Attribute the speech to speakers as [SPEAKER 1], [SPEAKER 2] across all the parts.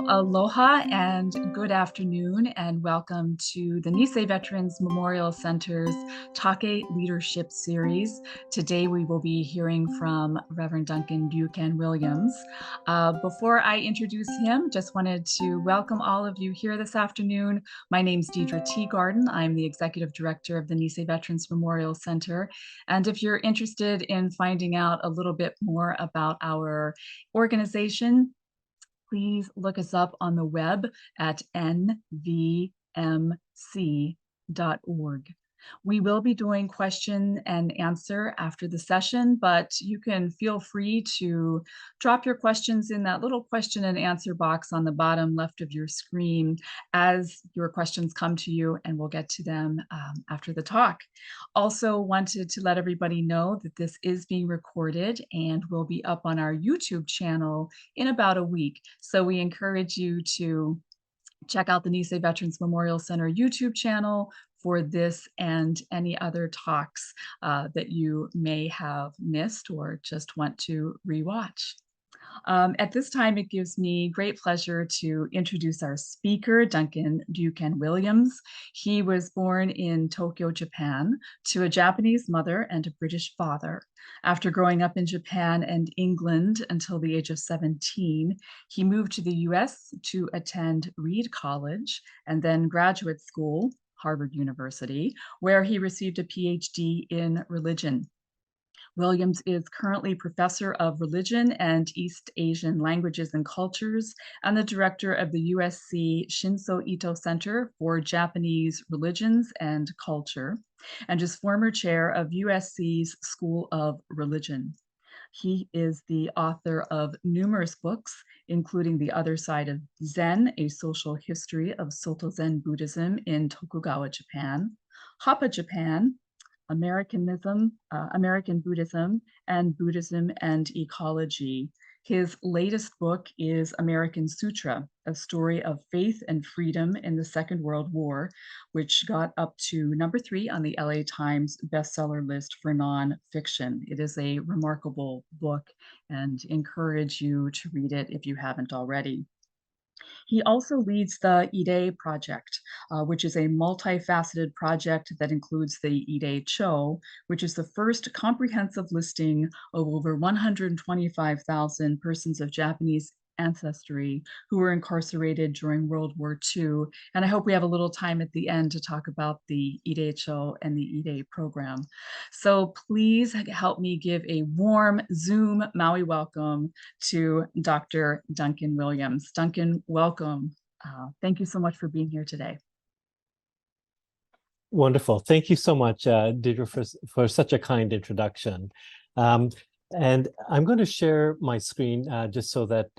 [SPEAKER 1] aloha and good afternoon, and welcome to the Nisei Veterans Memorial Center's Take Leadership Series. Today we will be hearing from Reverend Duncan Williams. Before I introduce him, just wanted to welcome all of you here this afternoon. My name's Deidre Teagarden. I'm the Executive Director of the Nisei Veterans Memorial Center. And if you're interested in finding out a little bit more about our organization, please look us up on the web at nvmc.org. We will be doing question and answer after the session, but you can feel free to drop your questions in that little question and answer box on the bottom left of your screen as your questions come to you, and we'll get to them after the talk. Also wanted to let everybody know that this is being recorded and will be up on our YouTube channel in about a week. So we encourage you to check out the Nisei Veterans Memorial Center YouTube channel for this and any other talks that you may have missed or just want to rewatch. At this time, it gives me great pleasure to introduce our speaker, Duncan Williams. He was born in Tokyo, Japan, to a Japanese mother and a British father. After growing up in Japan and England until the age of 17, he moved to the US to attend Reed College and then graduate school, Harvard University, where he received a PhD in religion. Williams is currently Professor of Religion and East Asian Languages and Cultures and the Director of the USC Shinso Ito Center for Japanese Religions and Culture, and is former chair of USC's School of Religion. He is the author of numerous books, including The Other Side of Zen, A Social History of Soto Zen Buddhism in Tokugawa, Japan, Hapa, Japan, American Buddhism, and Buddhism and Ecology. His latest book is American Sutra, a story of faith and freedom in the Second World War, which got up to number 3 on the LA Times bestseller list for nonfiction. It is a remarkable book and encourage you to read it if you haven't already. He also leads the IDE project, which is a multifaceted project that includes the IDE Cho, which is the first comprehensive listing of over 125,000 persons of Japanese ancestry who were incarcerated during World War II. And I hope we have a little time at the end to talk about the IDE Cho and the IDE program. So please help me give a warm Zoom Maui welcome to Dr. Duncan Williams. Duncan, welcome. Thank you so much for being here today.
[SPEAKER 2] Wonderful. Thank you so much, Deidre, for such a kind introduction. And I'm going to share my screen just so that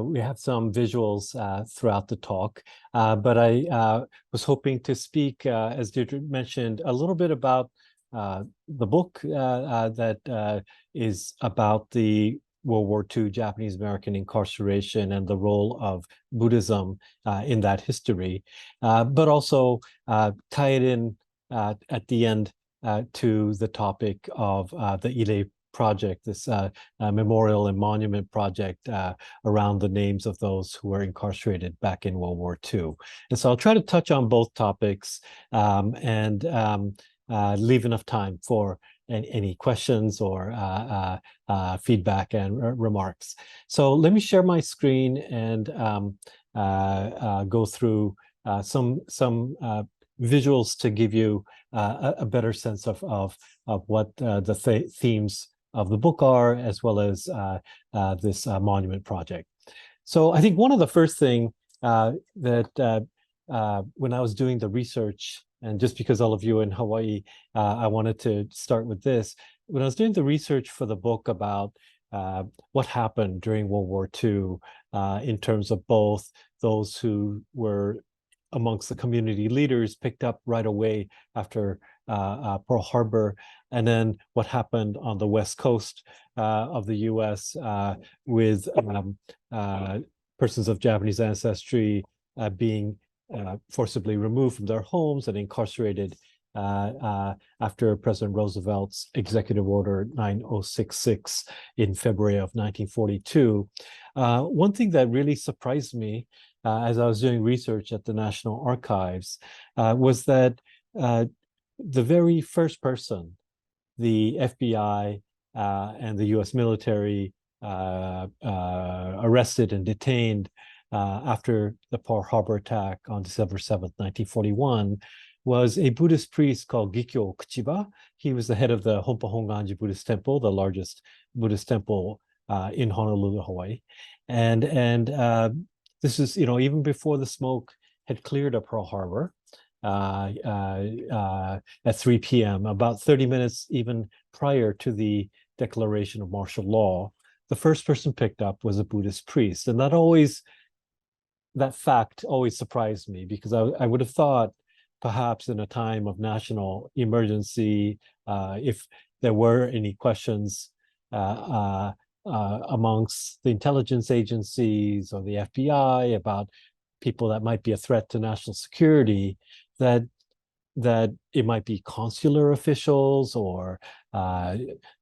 [SPEAKER 2] we have some visuals throughout the talk. But I was hoping to speak, as Deirdre mentioned, a little bit about the book that is about the World War II Japanese American incarceration and the role of Buddhism in that history, but also tie it in at the end to the topic of the IDE project, this memorial and monument project around the names of those who were incarcerated back in World War II. And so I'll try to touch on both topics and leave enough time for any questions or feedback and remarks. So let me share my screen and go through some visuals to give you a better sense of what the themes of the book are, as well as this monument project. So I think one of the first thing that when I was doing the research, and just because all of you in Hawaii, I wanted to start with this. When I was doing the research for the book about what happened during World War II in terms of both those who were amongst the community leaders picked up right away after Pearl Harbor, and then what happened on the West Coast of the US with persons of Japanese ancestry being forcibly removed from their homes and incarcerated after President Roosevelt's Executive Order 9066 in February of 1942. One thing that really surprised me as I was doing research at the National Archives was that the very first person the FBI and the US military arrested and detained after the Pearl Harbor attack on December 7th, 1941, was a Buddhist priest called Gikyo Kuchiba. He was the head of the Honpa Honganji Buddhist Temple, the largest Buddhist temple in Honolulu, Hawaii. And this is, even before the smoke had cleared up Pearl Harbor at 3 p.m., about 30 minutes even prior to the declaration of martial law. The first person picked up was a Buddhist priest. And that fact always surprised me, because I would have thought perhaps in a time of national emergency, if there were any questions amongst the intelligence agencies or the FBI about people that might be a threat to national security, that it might be consular officials or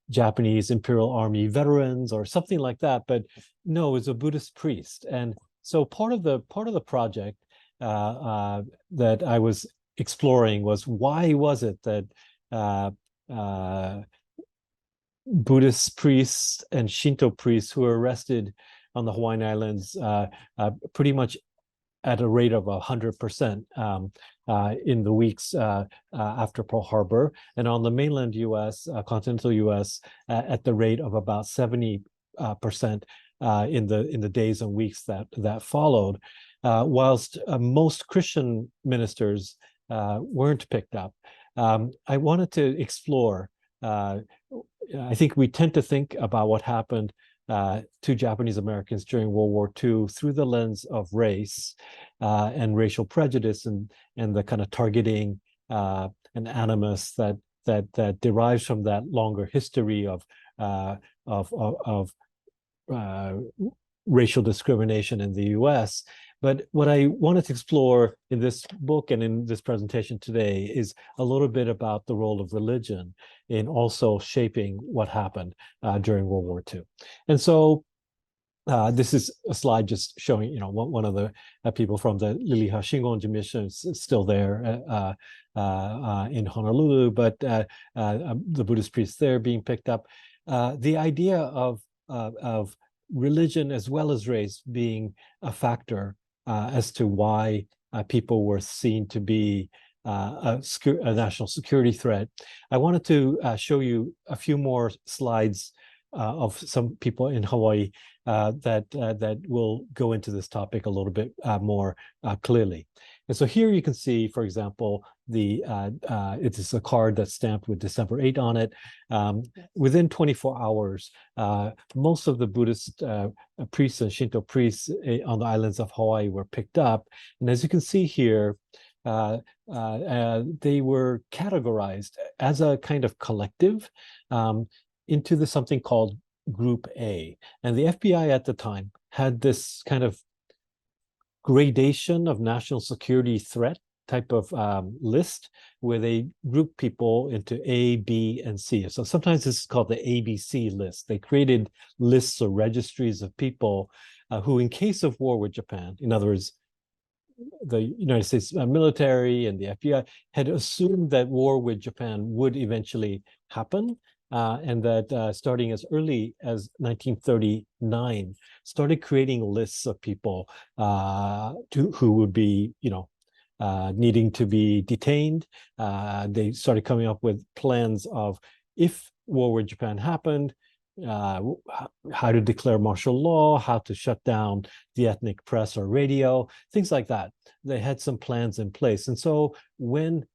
[SPEAKER 2] Japanese Imperial Army veterans or something like that. But no, it's a Buddhist priest. And so part of the project that I was exploring was, why was it that Buddhist priests and Shinto priests who were arrested on the Hawaiian Islands pretty much at a rate of 100% in the weeks after Pearl Harbor, and on the mainland U.S., continental U.S., at the rate of about 70% in the days and weeks that followed, whilst most Christian ministers weren't picked up. I wanted to explore. I think we tend to think about what happened to Japanese Americans during World War II through the lens of race and racial prejudice and the kind of targeting and animus that derives from that longer history of racial discrimination in the U.S. But what I wanted to explore in this book and in this presentation today is a little bit about the role of religion in also shaping what happened during World War II. And so this is a slide just showing, one of the people from the Liliha Shingonji mission is still there in Honolulu, but the Buddhist priests there being picked up. The idea of religion as well as race being a factor as to why people were seen to be a national security threat. I wanted to show you a few more slides of some people in Hawaii that will go into this topic a little bit more clearly. And so here you can see, for example, it is a card that's stamped with December 8 on it. Within 24 hours, most of the Buddhist priests and Shinto priests on the islands of Hawaii were picked up. And as you can see here, they were categorized as a kind of collective into something called Group A. And the FBI at the time had this kind of gradation of national security threat type of list where they group people into A, B, and C. So sometimes this is called the ABC list. They created lists or registries of people who, in case of war with Japan, in other words, the United States military and the FBI had assumed that war with Japan would eventually happen, and that starting as early as 1939, started creating lists of people who would be, needing to be detained. They started coming up with plans of, if war with Japan happened, how to declare martial law, how to shut down the ethnic press or radio, things like that. They had some plans in place. And so when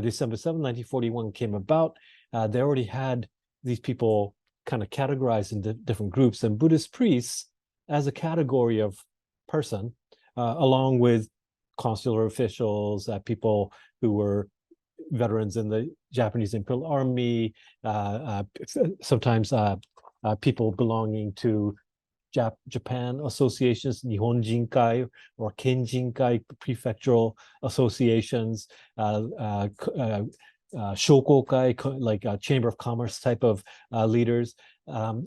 [SPEAKER 2] December 7, 1941 came about, they already had these people kind of categorized into different groups, and Buddhist priests as a category of person, along with consular officials, people who were veterans in the Japanese Imperial Army, sometimes people belonging to Japan associations, Nihon Jinkai or Ken Jinkai prefectural associations, shokokai, like Chamber of Commerce type of leaders.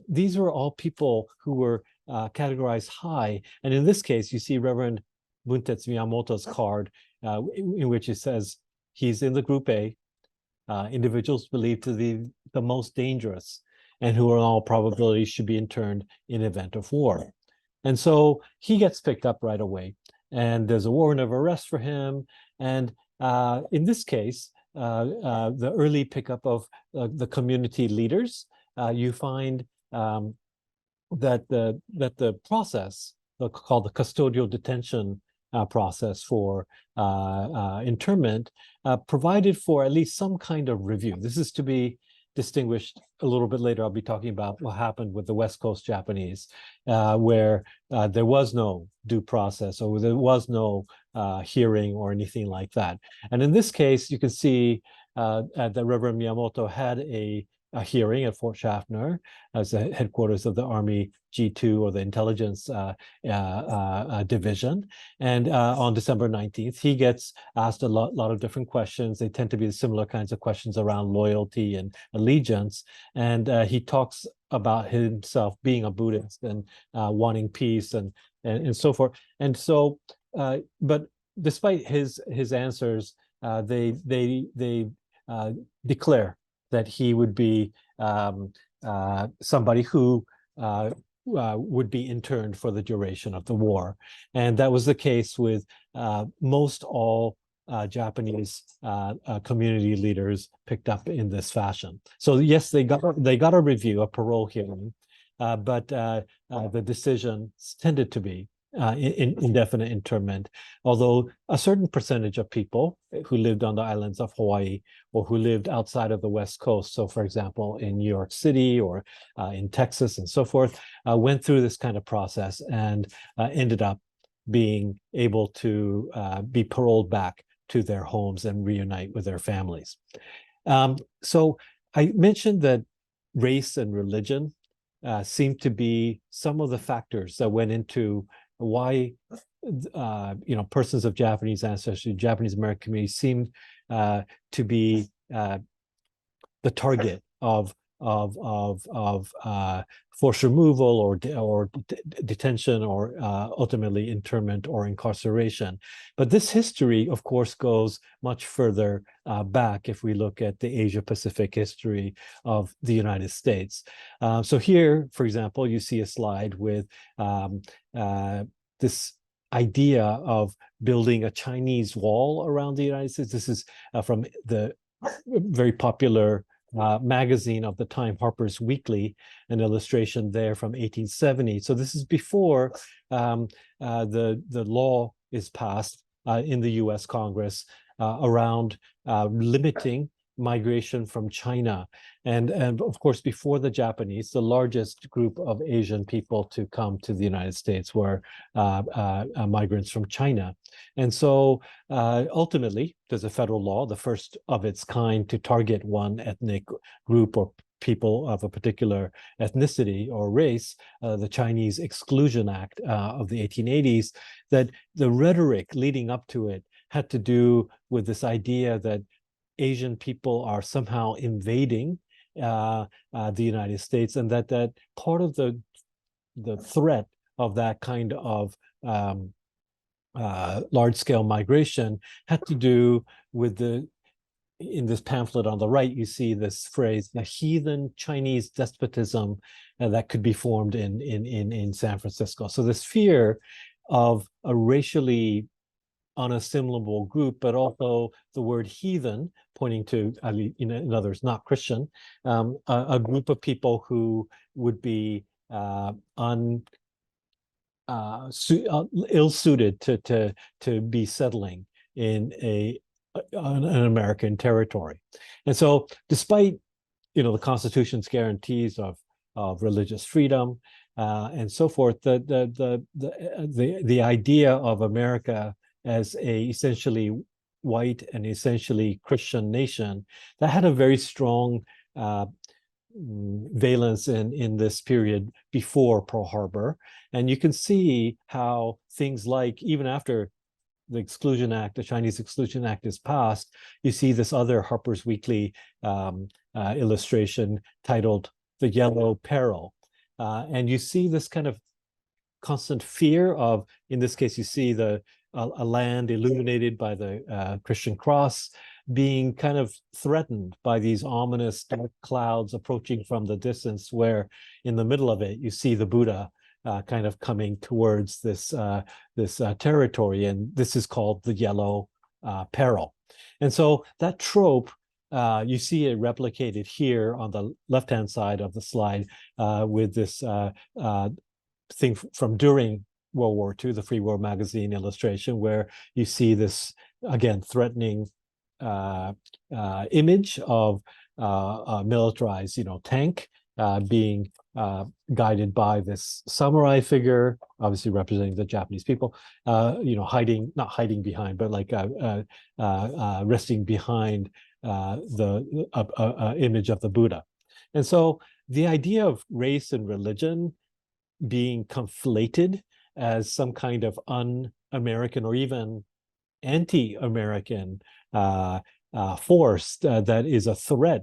[SPEAKER 2] These were all people who were categorized high. And in this case, you see Reverend Buntetsu Miyamoto's card, in which it says he's in the group A, individuals believed to be the most dangerous and who in all probability should be interned in event of war. And so he gets picked up right away, and there's a warrant of arrest for him. And in this case, the early pickup of the community leaders, you find that the process called the custodial detention process for internment provided for at least some kind of review. This is to be distinguished a little bit later. I'll be talking about what happened with the West Coast Japanese, where there was no due process or there was no hearing or anything like that. And in this case, you can see that Reverend Miyamoto had a hearing at Fort Schaffner as the headquarters of the Army G2 or the intelligence division. And on December 19th, he gets asked a lot of different questions. They tend to be similar kinds of questions around loyalty and allegiance. And he talks about himself being a Buddhist and wanting peace and so forth. And so, but despite his answers, they declare that he would be somebody who would be interned for the duration of the war. And that was the case with most all Japanese community leaders picked up in this fashion. So yes, they got a review, a parole hearing, but the decision tended to be indefinite internment, although a certain percentage of people who lived on the islands of Hawaii or who lived outside of the West Coast, so for example, in New York City or in Texas and so forth, went through this kind of process and ended up being able to be paroled back to their homes and reunite with their families. So I mentioned that race and religion seem to be some of the factors that went into why persons of Japanese ancestry, Japanese American community seemed to be the target of forced removal or detention or ultimately internment or incarceration. But this history, of course, goes much further back if we look at the Asia-Pacific history of the United States. So here, for example, you see a slide with this idea of building a Chinese wall around the United States. This is from the very popular magazine of the time, Harper's Weekly, an illustration there from 1870. So this is before the law is passed in the U.S. Congress around limiting migration from China. And of course, before the Japanese, the largest group of Asian people to come to the United States were migrants from China. And so ultimately, there's a federal law, the first of its kind to target one ethnic group or people of a particular ethnicity or race, the Chinese Exclusion Act of the 1880s, that the rhetoric leading up to it had to do with this idea that Asian people are somehow invading the United States, and that part of the threat of that kind of large-scale migration had to do with in this pamphlet on the right, you see this phrase, the heathen Chinese despotism that could be formed in San Francisco. So this fear of a racially unassimilable group, but also the word heathen, pointing to, in other words, not Christian, a group of people who would be ill-suited to be settling in an American territory. And so, despite the Constitution's guarantees of religious freedom and so forth, the idea of America as a essentially white and essentially Christian nation that had a very strong valence in this period before Pearl Harbor. And you can see how things like, even after the Exclusion Act, the Chinese Exclusion Act is passed, you see this other Harper's Weekly illustration titled "The Yellow Peril," and you see this kind of constant fear of, in this case, you see a land illuminated by the Christian cross being kind of threatened by these ominous dark clouds approaching from the distance, where in the middle of it, you see the Buddha kind of coming towards this territory. And this is called the Yellow Peril. And so that trope, you see it replicated here on the left-hand side of the slide with this thing from during World War II, the Free World Magazine illustration, where you see this, again, threatening image of a militarized, tank being guided by this samurai figure, obviously representing the Japanese people, not hiding behind, but like resting behind the image of the Buddha. And so the idea of race and religion being conflated as some kind of un-American or even anti-American force that is a threat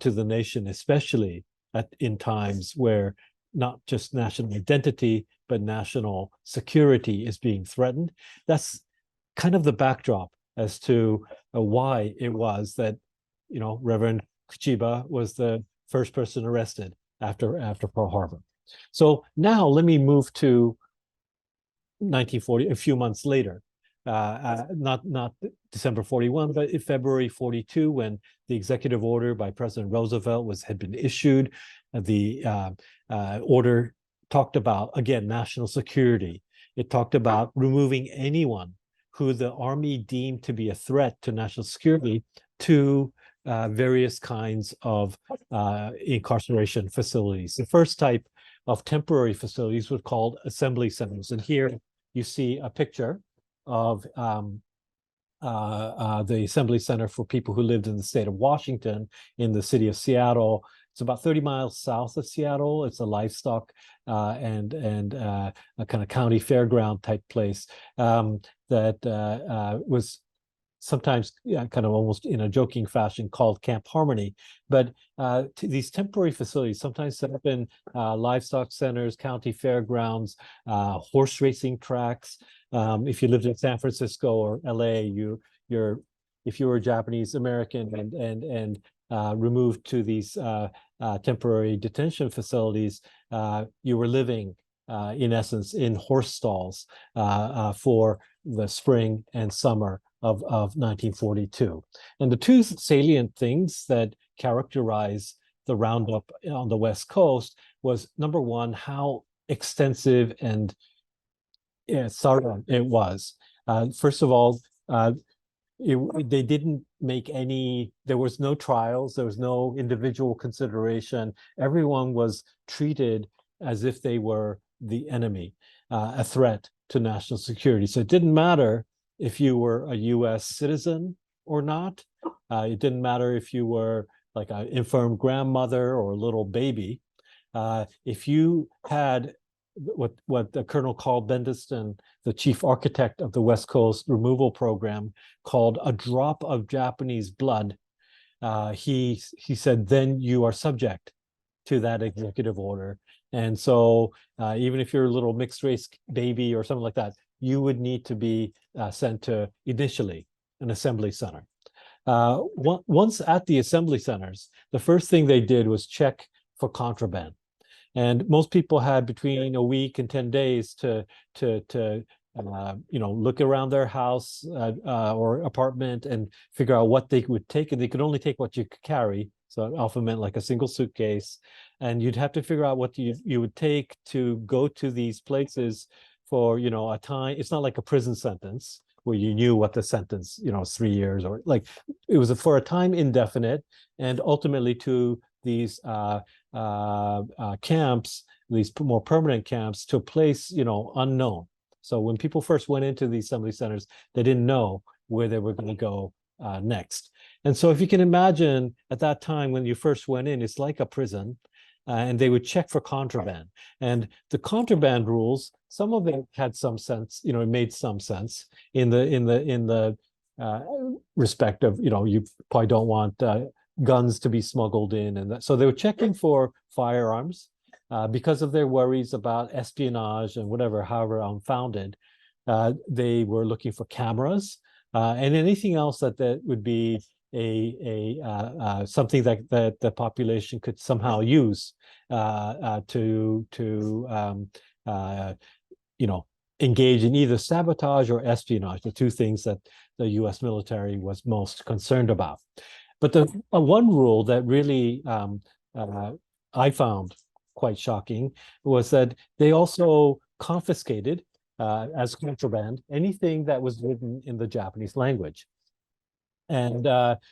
[SPEAKER 2] to the nation, especially in times where not just national identity, but national security is being threatened. That's kind of the backdrop as to why it was that, Reverend Kuchiba was the first person arrested after Pearl Harbor. So now let me move to 1940, a few months later, not December 41, but in February 42, when the executive order by President Roosevelt had been issued. The order talked about, again, national security. It talked about removing anyone who the Army deemed to be a threat to national security to various kinds of incarceration facilities. The first type of temporary facilities were called assembly centers. And here you see a picture of the assembly center for people who lived in the state of Washington in the city of Seattle. It's about 30 miles south of Seattle. It's a livestock and a kind of county fairground type place that was sometimes kind of almost in a joking fashion called Camp Harmony. But these temporary facilities sometimes set up in livestock centers, county fairgrounds, horse racing tracks. If you lived in San Francisco or LA, if you were Japanese American and removed to these temporary detention facilities, you were living in essence in horse stalls for the spring and summer of 1942. And the two salient things that characterize the roundup on the West Coast was, number one, how extensive and thorough it was. First of all, they didn't make there was no trials, there was no individual consideration. Everyone was treated as if they were the enemy, a threat to national security. So it didn't matter if you were a US citizen or not. It didn't matter if you were like an infirm grandmother or a little baby. If you had what Colonel Carl Bendiston, the chief architect of the West Coast removal program, called a drop of Japanese blood, he said, then you are subject to that executive order. And so even if you're a little mixed race baby or something like that, you would need to be sent to initially an assembly center. Once at the assembly centers, the first thing they did was check for contraband. And most people had between a week and 10 days to look around their house or apartment and figure out what they would take. And they could only take what you could carry. So it often meant like a single suitcase. And you'd have to figure out what you would take to go to these places for, a time. It's not like a prison sentence where you knew what the sentence, is 3 years, or like it was for a time indefinite, and ultimately to these camps, these more permanent camps, to a place, unknown. So when people first went into the assembly centers, they didn't know where they were going to go next. And so if you can imagine at that time when you first went in, it's like a prison, and they would check for contraband. And the contraband rules some of it had some sense, you know, it made some sense in the respect of, you know, you probably don't want guns to be smuggled in, and that. So they were checking for firearms because of their worries about espionage and whatever, however unfounded. They were looking for cameras and anything else that would be something that the population could somehow use to you know, engage in either sabotage or espionage, the two things that the U.S. military was most concerned about. But the one rule that really I found quite shocking was that they also confiscated as contraband anything that was written in the Japanese language. And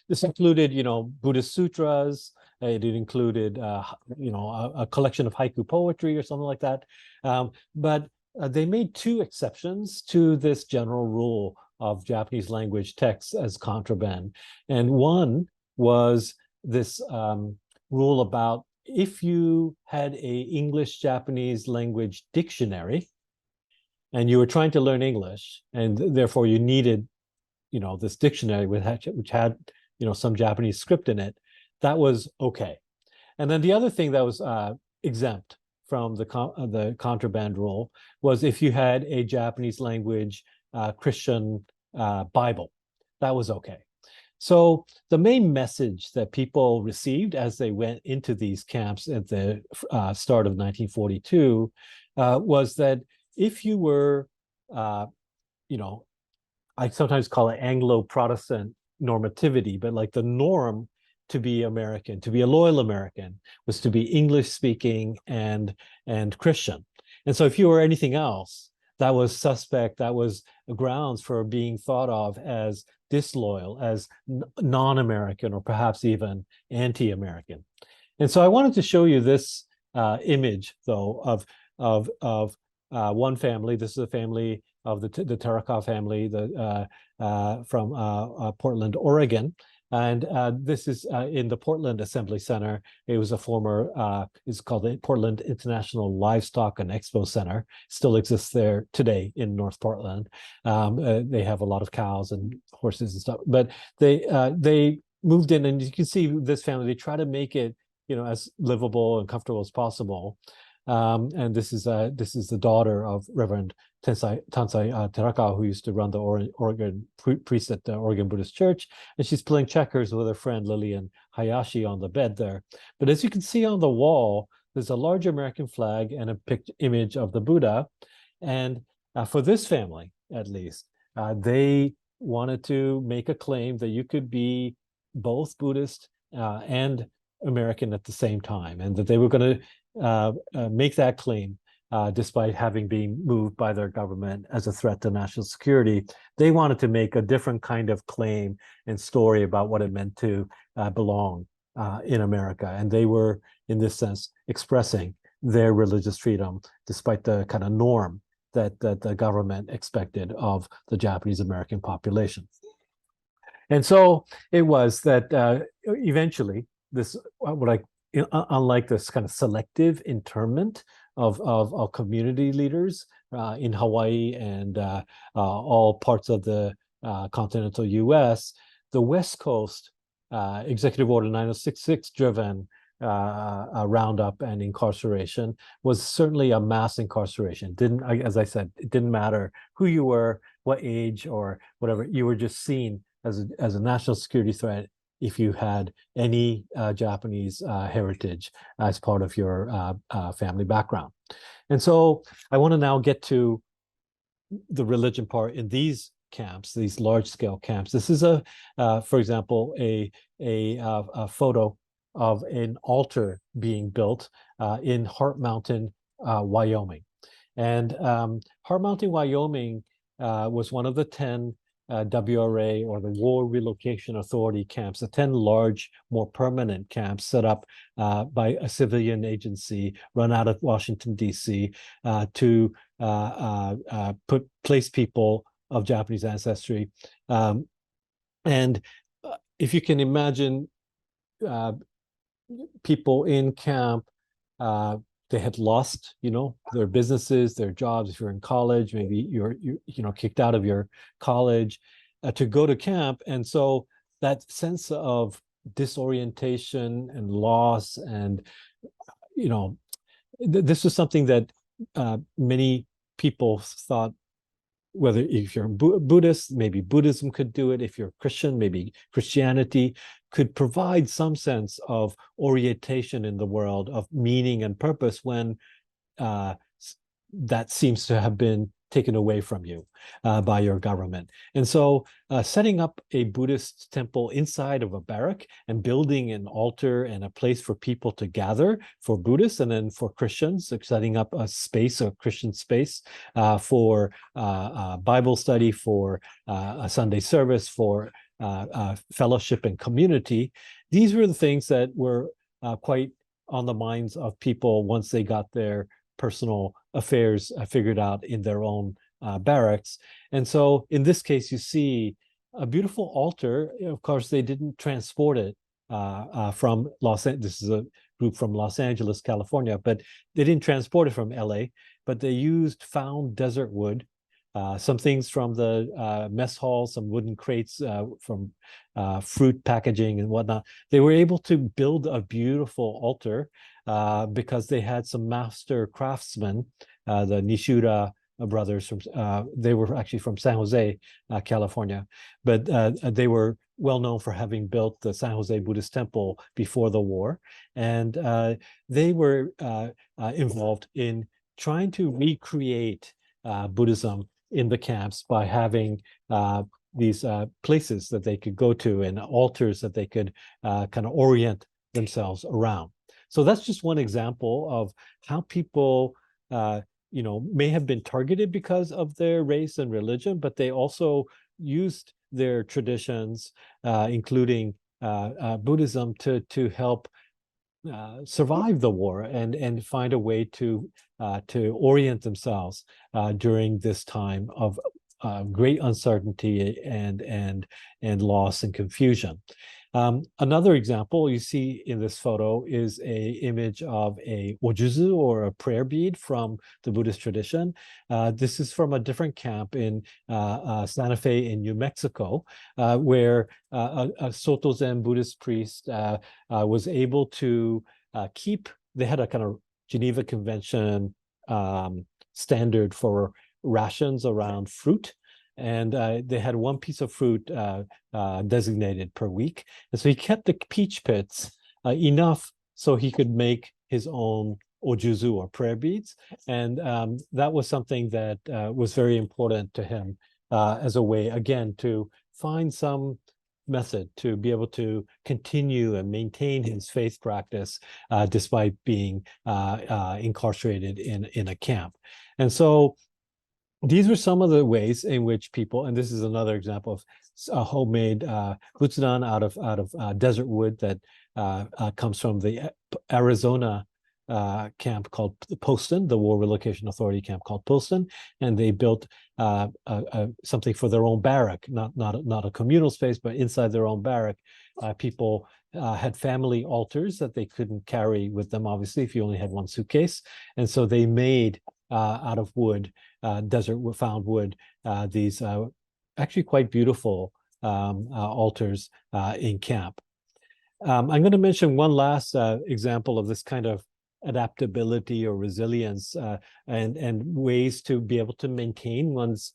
[SPEAKER 2] this included, you know, Buddhist sutras. It included, you know, a collection of haiku poetry or something like that. But they made two exceptions to this general rule of Japanese language texts as contraband. And one was this rule about if you had a English-Japanese language dictionary and you were trying to learn English, and therefore you needed, you know, this dictionary which had, you know, some Japanese script in it, that was okay. And then the other thing that was exempt from the contraband rule was if you had a Japanese language Christian Bible, that was okay. So the main message that people received as they went into these camps at the start of 1942 was that if you were, you know, I sometimes call it Anglo-Protestant normativity, but like the norm to be American, to be a loyal American, was to be English-speaking and Christian. And so if you were anything else, that was suspect, that was grounds for being thought of as disloyal, as non-American, or perhaps even anti-American. And so I wanted to show you this image, though, of one family. This is a family of the Terakov family from Portland, Oregon. And this is in the Portland Assembly Center. It was a former, it's called the Portland International Livestock and Expo Center. Still exists there today in North Portland. They have a lot of cows and horses and stuff. But they moved in, and you can see this family, they try to make it, you know, as livable and comfortable as possible. And this is the daughter of Reverend Tansai Terakawa, who used to run the Oregon priest at the Oregon Buddhist Church, and she's playing checkers with her friend Lillian Hayashi on the bed there. But as you can see on the wall, there's a large American flag and a image of the Buddha. And for this family, at least, they wanted to make a claim that you could be both Buddhist and American at the same time, and that they were going to make that claim despite having been moved by their government as a threat to national security. They wanted to make a different kind of claim and story about what it meant to belong in America. And they were, in this sense, expressing their religious freedom despite the kind of norm that the government expected of the Japanese American population. And so it was that eventually this, unlike this kind of selective internment of community leaders in Hawaii and all parts of the continental US, the West Coast Executive Order 9066 driven roundup and incarceration was certainly a mass incarceration. As I said, it didn't matter who you were, what age, or whatever. You were just seen as a national security threat if you had any Japanese heritage as part of your family background. And so I want to now get to the religion part in these camps, these large-scale camps. This is for example, a photo of an altar being built in Heart Mountain, Wyoming. And Heart Mountain, Wyoming was one of the 10 WRA, or the War Relocation Authority camps, the 10 large, more permanent camps set up by a civilian agency run out of Washington, D.C. To place people of Japanese ancestry. And if you can imagine people in camp they had lost, their businesses, their jobs. If you're in college, maybe you're kicked out of your college to go to camp. And so that sense of disorientation and loss and, this was something that many people thought, whether if you're Buddhist, maybe Buddhism could do it. If you're Christian, maybe Christianity could provide some sense of orientation in the world, of meaning and purpose, when that seems to have been taken away from you by your government. And so setting up a Buddhist temple inside of a barrack and building an altar and a place for people to gather for Buddhists, and then for Christians, setting up a space, a Christian space for Bible study, for a Sunday service, for fellowship and community. These were the things that were quite on the minds of people once they got their personal affairs figured out in their own barracks. And so in this case, you see a beautiful altar. Of course, they didn't transport it from Los Angeles. This is a group from Los Angeles, California, but they didn't transport it from LA, but they used found desert wood, some things from the mess hall, some wooden crates from fruit packaging and whatnot. They were able to build a beautiful altar because they had some master craftsmen, the Nishura brothers. They were actually from San Jose, California, but they were well known for having built the San Jose Buddhist temple before the war. And they were involved in trying to recreate Buddhism in the camps by having these places that they could go to and altars that they could kind of orient themselves around. So that's just one example of how people, may have been targeted because of their race and religion, but they also used their traditions, including Buddhism, to help survive the war and find a way to orient themselves during this time of great uncertainty and loss and confusion. Another example you see in this photo is an image of a ojuzu, or a prayer bead from the Buddhist tradition. This is from a different camp in Santa Fe in New Mexico, where a Soto Zen Buddhist priest was able to they had a kind of Geneva Convention standard for rations around fruit. And they had one piece of fruit designated per week. And so he kept the peach pits enough so he could make his own ojuzu, or prayer beads. And that was something that was very important to him as a way, again, to find some method to be able to continue and maintain his faith practice despite being incarcerated in a camp. And so these were some of the ways in which people, and this is another example of a homemade butsudan out of desert wood that comes from the Arizona camp called Poston, the War Relocation Authority camp called Poston, and they built something for their own barrack, not a communal space, but inside their own barrack. People had family altars that they couldn't carry with them, obviously, if you only had one suitcase, and so they made out of wood, desert found wood, these actually quite beautiful altars in camp. I'm going to mention one last example of this kind of adaptability or resilience and ways to be able to maintain one's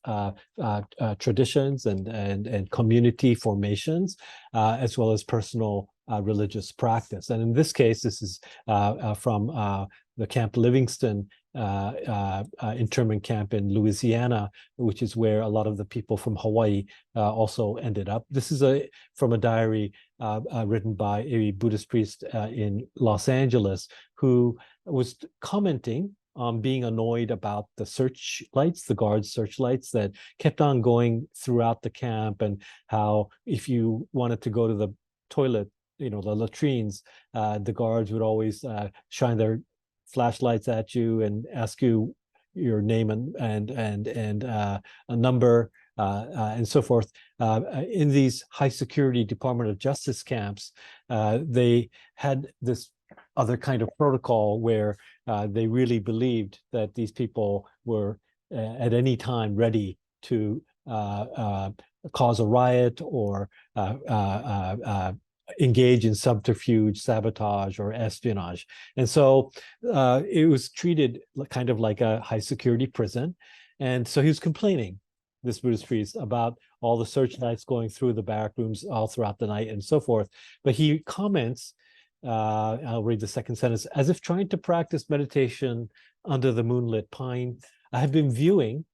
[SPEAKER 2] traditions and community formations, as well as personal religious practice. And in this case, this is from the Camp Livingston internment camp in Louisiana, which is where a lot of the people from Hawaii also ended up. This is from a diary written by a Buddhist priest in Los Angeles, who was commenting on being annoyed about the searchlights, the guards' searchlights that kept on going throughout the camp, and how if you wanted to go to the toilet, the latrines, the guards would always shine their flashlights at you and ask you your name and a number and so forth. In these high security Department of Justice camps, they had this other kind of protocol where they really believed that these people were at any time ready to cause a riot or engage in subterfuge, sabotage, or espionage. And so it was treated kind of like a high security prison. And so he was complaining, this Buddhist priest, about all the searchlights going through the barrack rooms all throughout the night and so forth. But he comments, I'll read the second sentence, as if trying to practice meditation under the moonlit pine, I have been viewing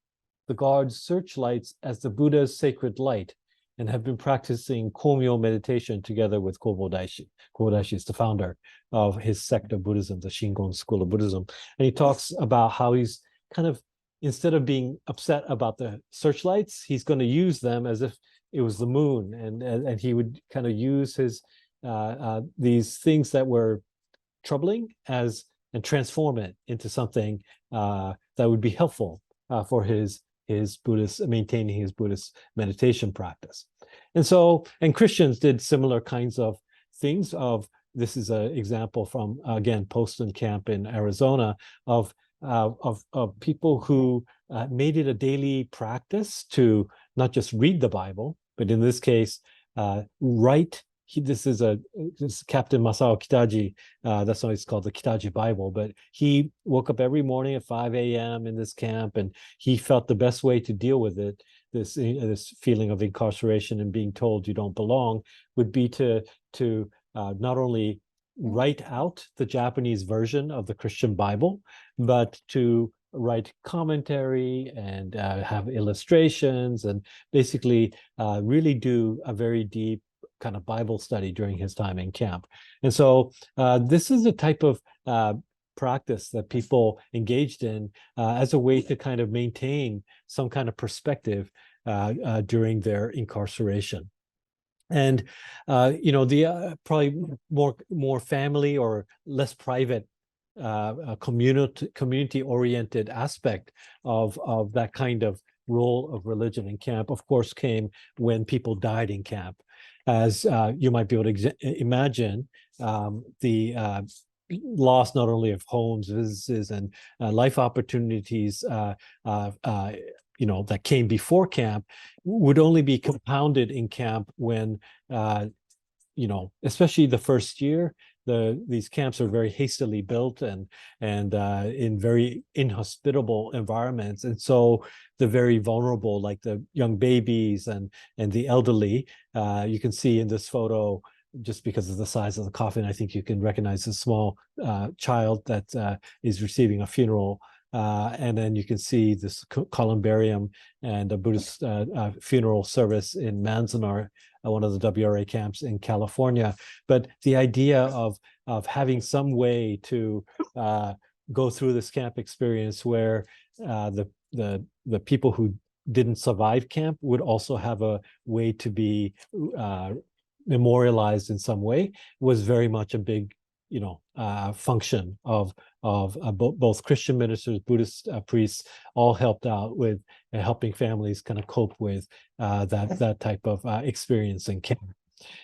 [SPEAKER 2] the guards' searchlights as the Buddha's sacred light and have been practicing Komyo meditation together with Kobo Daishi. Kobo Daishi is the founder of his sect of Buddhism, the Shingon school of Buddhism. And he talks about how he's kind of, instead of being upset about the searchlights, he's going to use them as if it was the moon. And he would kind of use his these things that were troubling and transform it into something that would be helpful for his Buddhist, maintaining his Buddhist meditation practice. And Christians did similar kinds of things. This is an example from, again, Poston Camp in Arizona, of people who made it a daily practice to not just read the Bible, but in this case, write. This is Captain Masao Kitaji. That's why it's called the Kitaji Bible. But he woke up every morning at 5 a.m. in this camp, and he felt the best way to deal with it, this feeling of incarceration and being told you don't belong, would be to not only write out the Japanese version of the Christian Bible, but to write commentary and have illustrations and basically really do a very deep kind of Bible study during his time in camp. And so this is a type of practice that people engaged in as a way to kind of maintain some kind of perspective during their incarceration. And the probably more family or less private community-oriented aspect of that kind of role of religion in camp, of course, came when people died in camp. As you might be able to imagine, the loss not only of homes, businesses, and life opportunities that came before camp would only be compounded in camp when, especially the first year, these camps are very hastily built and in very inhospitable environments, and so the very vulnerable, like the young babies and the elderly, you can see in this photo, just because of the size of the coffin, I think you can recognize a small child that is receiving a funeral. And then you can see this columbarium and a Buddhist funeral service in Manzanar, one of the WRA camps in California. But the idea of having some way to go through this camp experience where the people who didn't survive camp would also have a way to be memorialized in some way was very much a big function of both Christian ministers, Buddhist priests, all helped out with helping families kind of cope with that type of experience in camp.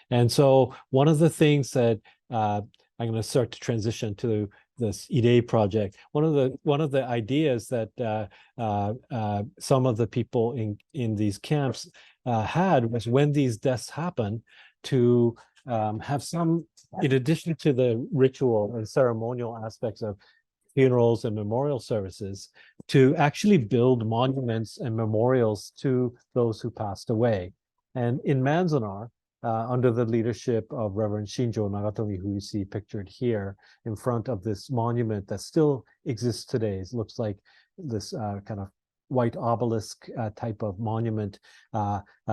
[SPEAKER 2] And so one of the things that I'm going to start to transition to this IDE project, one of the ideas that some of the people in these camps had was, when these deaths happen, to have some, in addition to the ritual and ceremonial aspects of funerals and memorial services, to actually build monuments and memorials to those who passed away. And in Manzanar, under the leadership of Reverend Shinjo Nagatomi, who you see pictured here in front of this monument that still exists today, it looks like this kind of white obelisk type of monument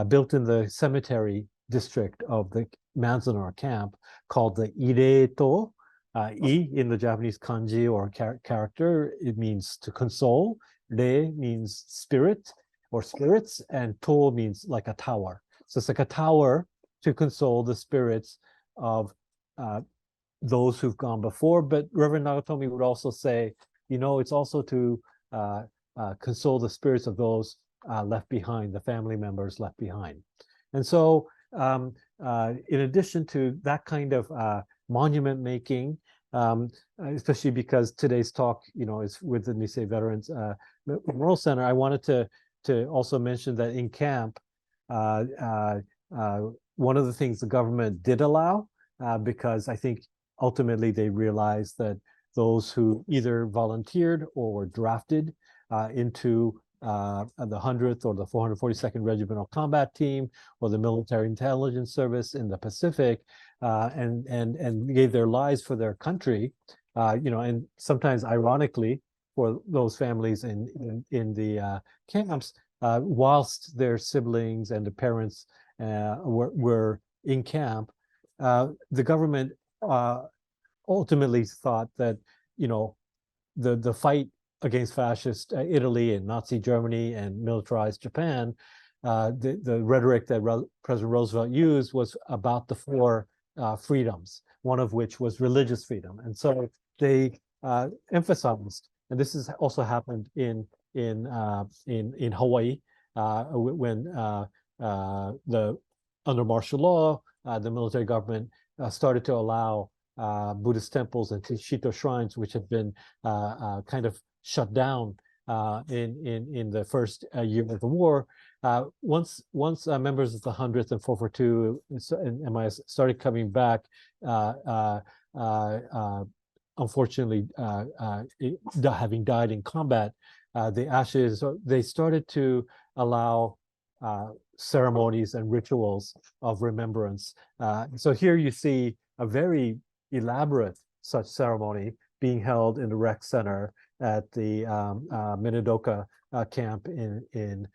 [SPEAKER 2] built in the cemetery district of the Manzanar camp, called the Ireto. I in the Japanese kanji or character, it means to console. Re means spirit or spirits, and to means like a tower. So it's like a tower to console the spirits of those who've gone before. But Reverend Nagatomi would also say, it's also to console the spirits of those left behind, the family members left behind. And so in addition to that kind of monument making, especially because today's talk, is with the Nisei Veterans Memorial Center. I wanted to also mention that in camp, one of the things the government did allow, because I think ultimately they realized that those who either volunteered or were drafted into the 100th or the 442nd Regimental Combat Team or the Military Intelligence Service in the Pacific, and gave their lives for their country, and sometimes ironically for those families in the camps, whilst their siblings and the parents were in camp, the government ultimately thought that the fight against fascist Italy and Nazi Germany and militarized Japan, the rhetoric that President Roosevelt used was about the four freedoms, one of which was religious freedom. And so they emphasized, and this has also happened in Hawaii, when under martial law, the military government started to allow Buddhist temples and Shinto shrines, which had been kind of shut down in the first year of the war. Once members of the 100th and 442 and MIS started coming back, unfortunately, having died in combat, the ashes, they started to allow ceremonies and rituals of remembrance. So here you see a very elaborate such ceremony being held in the rec center at the Minidoka camp in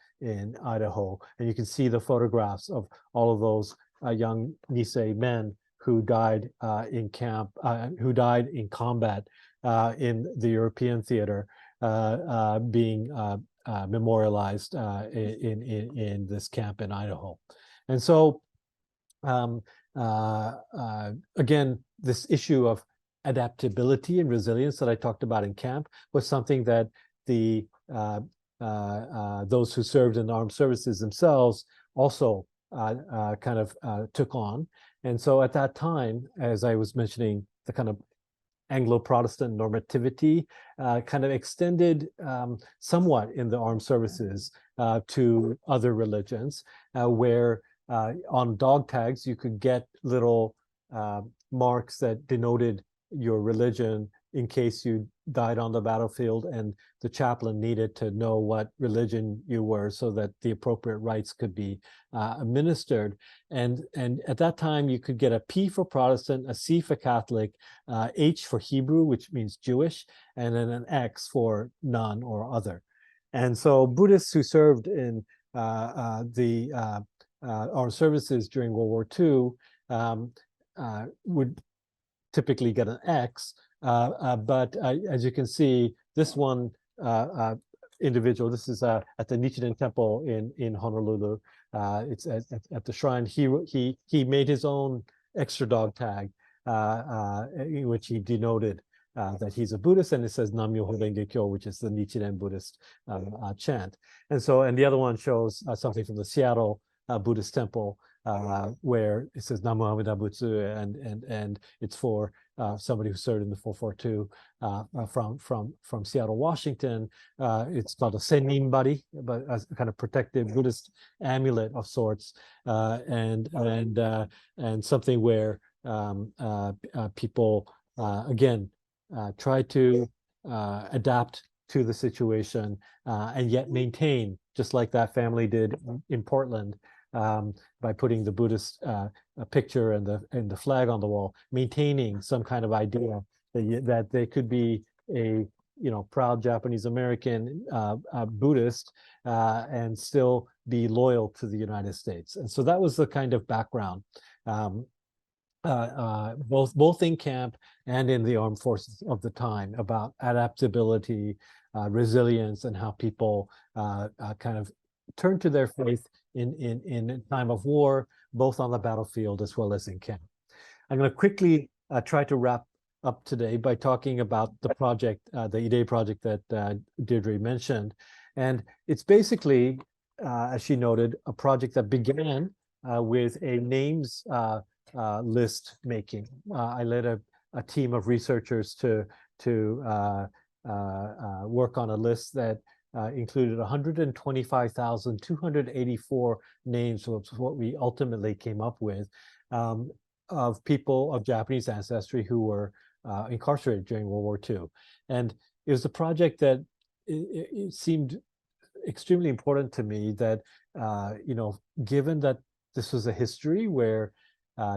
[SPEAKER 2] Idaho, and you can see the photographs of all of those young Nisei men who died in camp, who died in combat in the European theater, being memorialized in this camp in Idaho. And so again, this issue of adaptability and resilience that I talked about in camp was something that the those who served in the armed services themselves also kind of took on. And so at that time, as I was mentioning, the kind of Anglo-Protestant normativity kind of extended somewhat in the armed services to other religions, where on dog tags you could get little marks that denoted your religion in case you died on the battlefield and the chaplain needed to know what religion you were so that the appropriate rites could be administered. And at that time you could get a P for Protestant, a C for Catholic, H for Hebrew, which means Jewish, and then an X for none or other. And so Buddhists who served in the armed services during World War II would typically get an X, but as you can see, this one individual, this is at the Nichiren Temple in Honolulu. It's at the shrine. He made his own extra dog tag, in which he denoted that he's a Buddhist, and it says Nam-myoho Renge Kyo, which is the Nichiren Buddhist chant. And so, and the other one shows something from the Seattle Buddhist temple, where it says Namu Amida Butsu, and it's for somebody who served in the 442 from Seattle, Washington. It's called a Senninbari, but a kind of protective Buddhist amulet of sorts, and something where people again try to adapt to the situation and yet maintain, just like that family did in Portland, by putting the Buddhist picture and the flag on the wall, maintaining some kind of idea that they could be a proud Japanese American Buddhist and still be loyal to the United States. And so that was the kind of background, both in camp and in the armed forces of the time, about adaptability, resilience, and how people kind of turn to their faith in time of war, both on the battlefield as well as in camp. I'm going to quickly try to wrap up today by talking about the project, the IDE project that Deirdre mentioned. And it's basically, as she noted, a project that began with a names list making. I led a team of researchers to work on a list that included 125,284 names, which is what we ultimately came up with, of people of Japanese ancestry who were incarcerated during World War II. And it was a project that it seemed extremely important to me that, given that this was a history where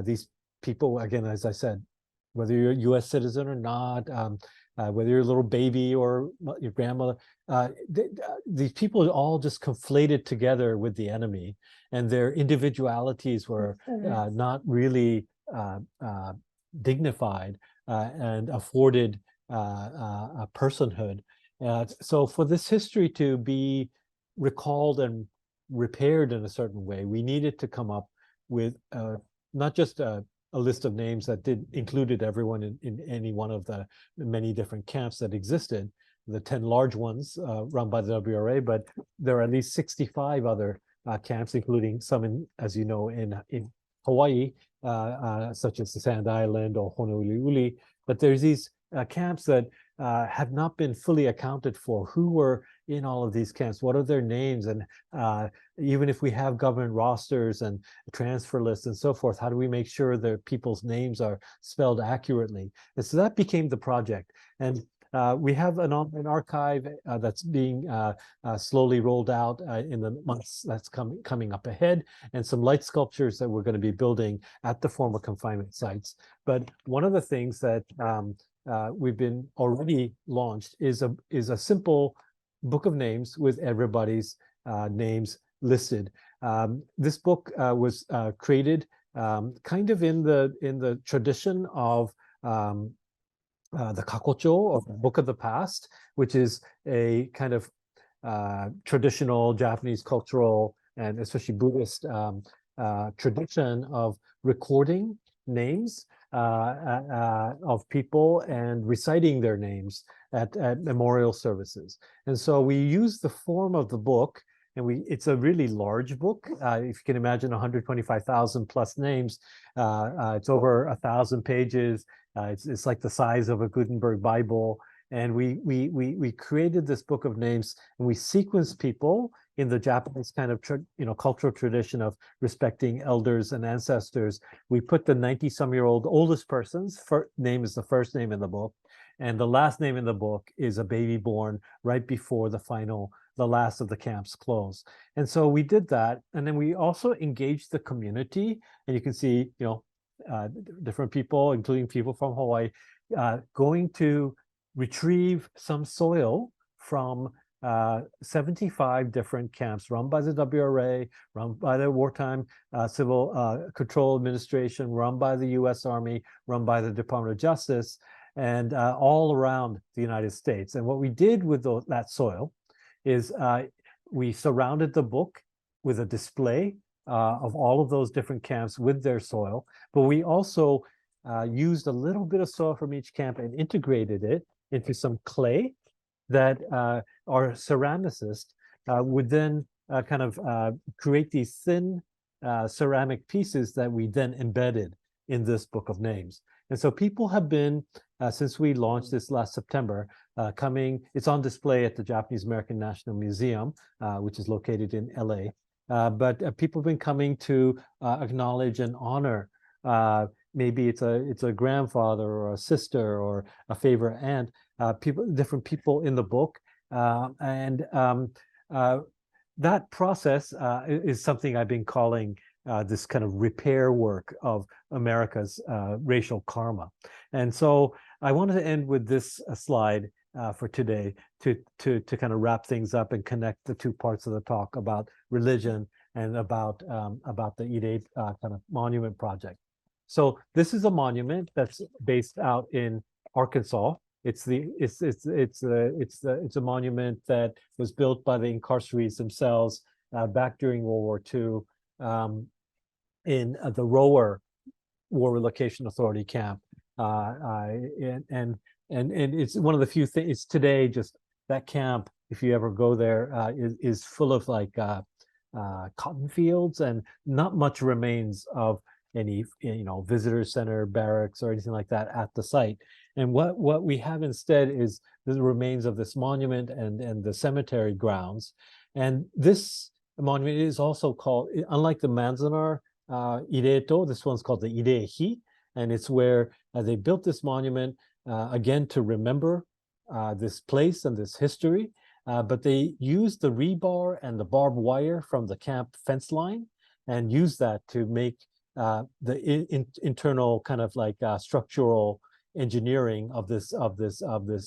[SPEAKER 2] these people, again, as I said, whether you're a US citizen or not, whether you're a little baby or your grandmother, these people all just conflated together with the enemy, and their individualities were not really dignified and afforded a personhood. So for this history to be recalled and repaired in a certain way, we needed to come up with not just a list of names that included everyone in any one of the many different camps that existed, the 10 large ones run by the WRA, but there are at least 65 other camps, including some, as you know, in Hawaii, such as the Sand Island or Honolulu. But there's these camps that have not been fully accounted for. Who were in all of these camps? What are their names? And even if we have government rosters and transfer lists and so forth, how do we make sure that people's names are spelled accurately? And so that became the project. And we have an online archive that's being slowly rolled out in the months that's coming up ahead, and some light sculptures that we're going to be building at the former confinement sites. But one of the things that we've been already launched is a simple book of names with everybody's names listed. This book was created kind of in the tradition of the Kakocho, or the Book of the Past, which is a kind of traditional Japanese cultural and especially Buddhist tradition of recording names of people and reciting their names at memorial services. And so we use the form of the book, and it's a really large book. If you can imagine 125,000 plus names, it's over 1,000 pages. It's like the size of a Gutenberg Bible. And we created this book of names, and we sequenced people in the Japanese kind of cultural tradition of respecting elders and ancestors. We put the 90-some-year-old oldest person's name is the first name in the book, and the last name in the book is a baby born right before the last of the camps close. And so we did that, and then we also engaged the community, and you can see, different people, including people from Hawaii, going to retrieve some soil from 75 different camps run by the WRA, run by the Wartime Civil Control Administration, run by the US Army, run by the Department of Justice, and all around the United States. And what we did with that soil is we surrounded the book with a display of all of those different camps with their soil, but we also used a little bit of soil from each camp and integrated it into some clay that our ceramicist would then kind of create these thin ceramic pieces that we then embedded in this book of names. And so people have been, since we launched this last September, it's on display at the Japanese American National Museum, which is located in LA. But people have been coming to acknowledge and honor. Maybe it's a grandfather or a sister or a favorite aunt, different people in the book. That process is something I've been calling this kind of repair work of America's racial karma. And so I wanted to end with this slide for today to kind of wrap things up and connect the two parts of the talk about religion and about the Ide kind of monument project. So this is a monument that's based out in Arkansas. It's a monument that was built by the incarcerees themselves back during World War II in the Rower War Relocation Authority camp, and it's one of the few things. It's today just that camp. If you ever go there, is full of like cotton fields, and not much remains of any visitor center, barracks, or anything like that at the site. And what we have instead is the remains of this monument and the cemetery grounds. And this monument is also called, unlike the Manzanar Ireto, this one's called the Irehi, and it's where they built this monument again to remember this place and this history. But they used the rebar and the barbed wire from the camp fence line and used that to make the internal kind of like structural engineering of this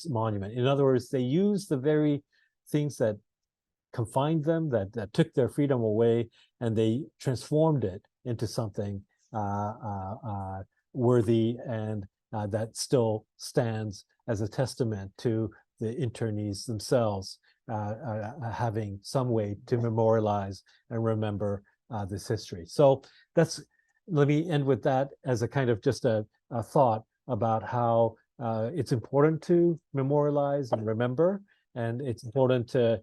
[SPEAKER 2] monument. In other words, they used the very things that confined them, that took their freedom away, and they transformed it into something worthy and that still stands as a testament to the internees themselves having some way to memorialize and remember this history. So let me end with that as a kind of just a thought about how it's important to memorialize and remember, and it's important to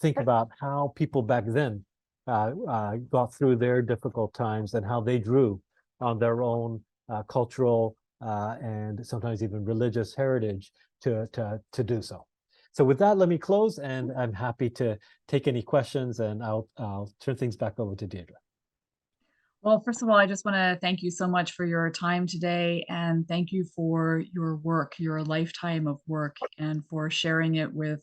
[SPEAKER 2] think about how people back then got through their difficult times and how they drew on their own cultural and sometimes even religious heritage to do so. So with that, let me close, and I'm happy to take any questions, and I'll turn things back over to Deirdre.
[SPEAKER 1] Well, first of all, I just want to thank you so much for your time today, and thank you for your work, your lifetime of work, and for sharing it with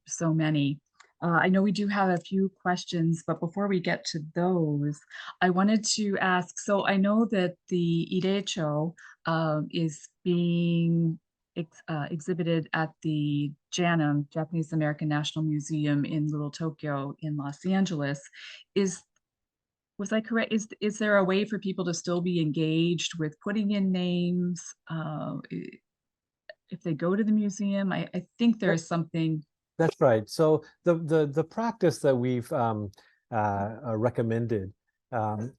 [SPEAKER 1] so many. I know we do have a few questions, but before we get to those, I wanted to ask, so I know that the Irecho is being exhibited at the JANM, Japanese American National Museum in Little Tokyo in Los Angeles. Was I correct? Is there a way for people to still be engaged with putting in names if they go to the museum? I think there's something.
[SPEAKER 2] That's right. So the practice that we've recommended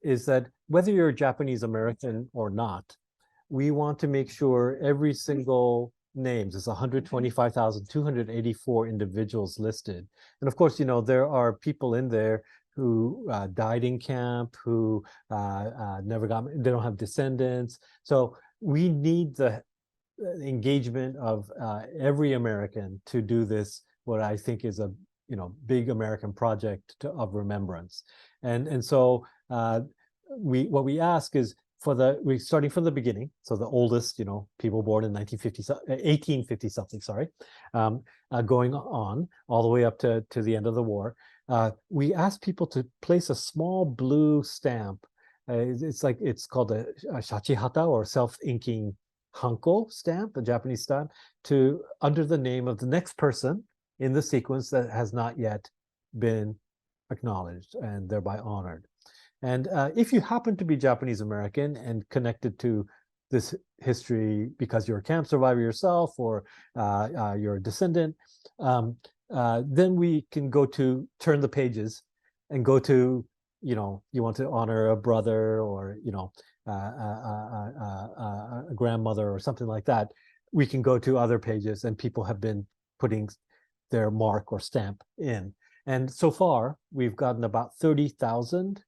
[SPEAKER 2] is that whether you're Japanese American or not, we want to make sure every single names, there's 125,284 individuals listed. And of course, there are people in there who died in camp, who never they don't have descendants. So we need the engagement of every American to do this, what I think is a big American project of remembrance. And so what we ask is we're starting from the beginning, so the oldest, people born in 1850 something, sorry, going on all the way up to the end of the war. We ask people to place a small blue stamp. It's called a shachihata, or self-inking hanko stamp, a Japanese stamp, under the name of the next person in the sequence that has not yet been acknowledged and thereby honored. And if you happen to be Japanese American and connected to this history because you're a camp survivor yourself, or you're a descendant, then we can go to turn the pages and go to, you want to honor a brother, or, a grandmother or something like that. We can go to other pages, and people have been putting their mark or stamp in. And so far, we've gotten about 30,000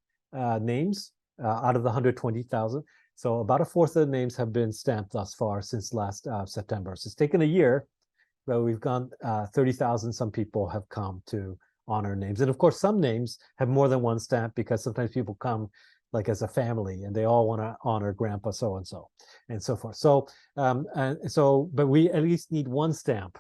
[SPEAKER 2] names out of the 120,000. So about a fourth of the names have been stamped thus far since last September. So it's taken a year, but we've gone 30,000. Some people have come to honor names. And of course, some names have more than one stamp, because sometimes people come like as a family and they all want to honor grandpa so-and-so and so forth. So, but we at least need one stamp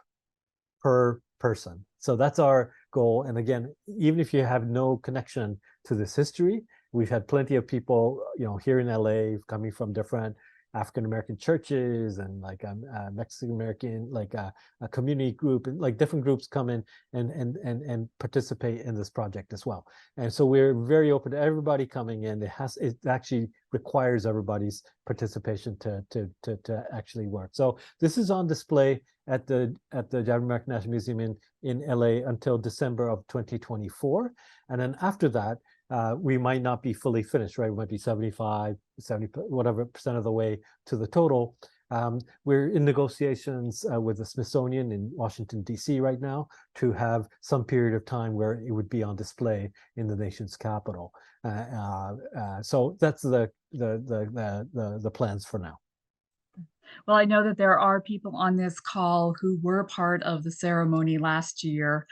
[SPEAKER 2] per person. So that's our goal. And again, even if you have no connection to this history, we've had plenty of people, here in LA, coming from different African-American churches and like Mexican-American, like a community group, and like different groups come in and participate in this project as well. And so we're very open to everybody coming in. It actually requires everybody's participation to actually work. So this is on display at the Japanese American National Museum in LA until December of 2024. And then after that, we might not be fully finished, right? We might be 75, 70, whatever % of the way to the total. We're in negotiations with the Smithsonian in Washington, D.C. right now to have some period of time where it would be on display in the nation's capital. So that's the plans for now.
[SPEAKER 1] Well, I know that there are people on this call who were part of the ceremony last year,